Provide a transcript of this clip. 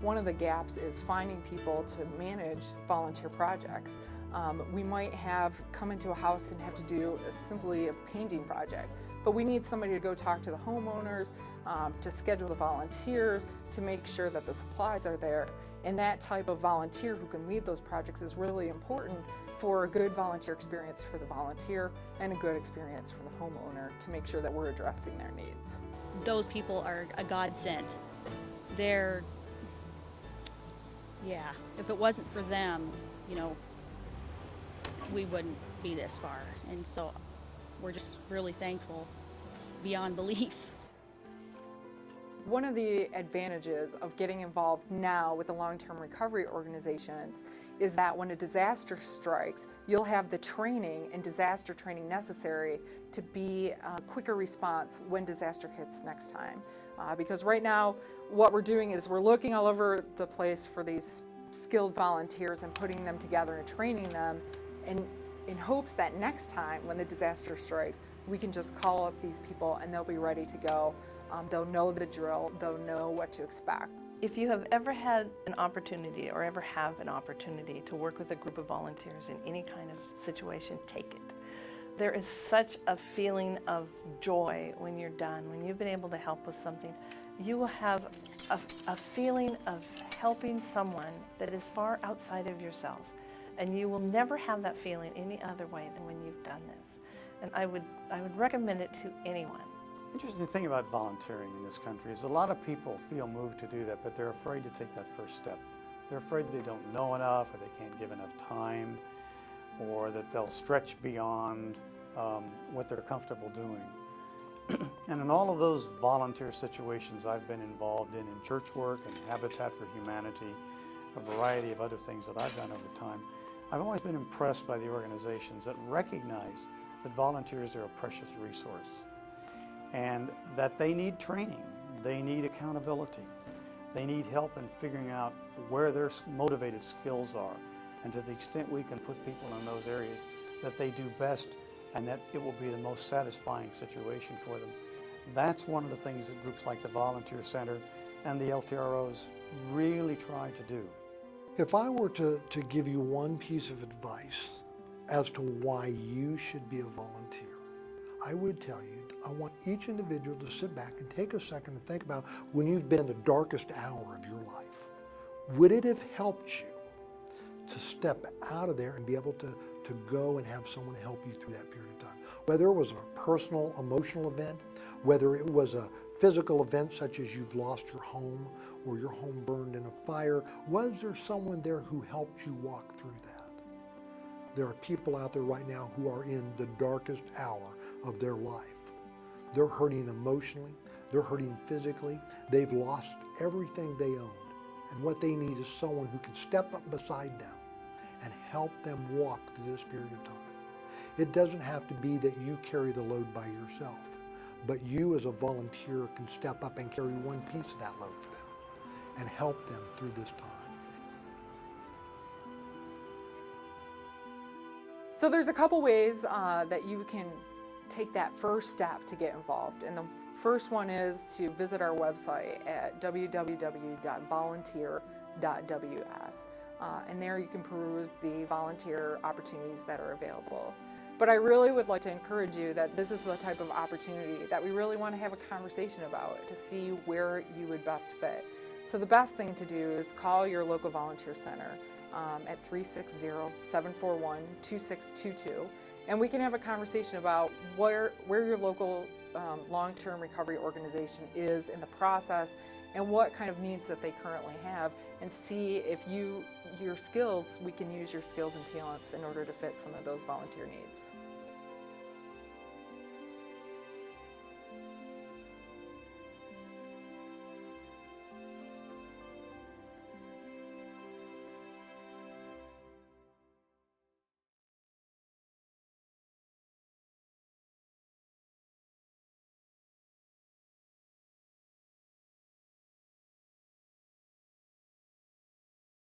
One of the gaps is finding people to manage volunteer projects. We might have come into a house and have to do simply a painting project, but we need somebody to go talk to the homeowners, to schedule the volunteers, to make sure that the supplies are there. And that type of volunteer who can lead those projects is really important for a good volunteer experience for the volunteer and a good experience for the homeowner to make sure that we're addressing their needs. Those people are a godsend. Yeah, if it wasn't for them, we wouldn't be this far. And so we're just really thankful beyond belief. One of the advantages of getting involved now with the long-term recovery organizations is that when a disaster strikes, you'll have the training and disaster training necessary to be a quicker response when disaster hits next time. Because right now, what we're doing is we're looking all over the place for these skilled volunteers and putting them together and training them in hopes that next time when the disaster strikes, we can just call up these people and they'll be ready to go. They'll know the drill, they'll know what to expect. If you have ever had an opportunity or ever have an opportunity to work with a group of volunteers in any kind of situation, take it. There is such a feeling of joy when you're done, when you've been able to help with something. You will have a feeling of helping someone that is far outside of yourself. And you will never have that feeling any other way than when you've done this. And I would recommend it to anyone. Interesting thing about volunteering in this country is a lot of people feel moved to do that, but they're afraid to take that first step. They're afraid they don't know enough, or they can't give enough time, or that they'll stretch beyond what they're comfortable doing. And in all of those volunteer situations I've been involved in church work and Habitat for Humanity, a variety of other things that I've done over time, I've always been impressed by the organizations that recognize that volunteers are a precious resource and that they need training, they need accountability, they need help in figuring out where their motivated skills are, and to the extent we can put people in those areas that they do best and that it will be the most satisfying situation for them. That's one of the things that groups like the Volunteer Center and the LTROs really try to do. If I were to give you one piece of advice as to why you should be a volunteer, I would tell you, I want each individual to sit back and take a second and think about when you've been in the darkest hour of your life. Would it have helped you to step out of there and be able to go and have someone help you through that period of time? Whether it was a personal, emotional event, whether it was a physical event such as you've lost your home or your home burned in a fire, was there someone there who helped you walk through that? There are people out there right now who are in the darkest hour of their life. They're hurting emotionally, they're hurting physically, they've lost everything they owned. And what they need is someone who can step up beside them and help them walk through this period of time. It doesn't have to be that you carry the load by yourself, but you as a volunteer can step up and carry one piece of that load for them and help them through this time. So there's a couple ways that you can take that first step to get involved. And the first one is to visit our website at www.volunteer.ws. And there you can peruse the volunteer opportunities that are available. But I really would like to encourage you that this is the type of opportunity that we really want to have a conversation about to see where you would best fit. So the best thing to do is call your local volunteer center at 360-741-2622. And we can have a conversation about where your local long-term recovery organization is in the process and what kind of needs that they currently have, and see if we can use your skills and talents in order to fit some of those volunteer needs.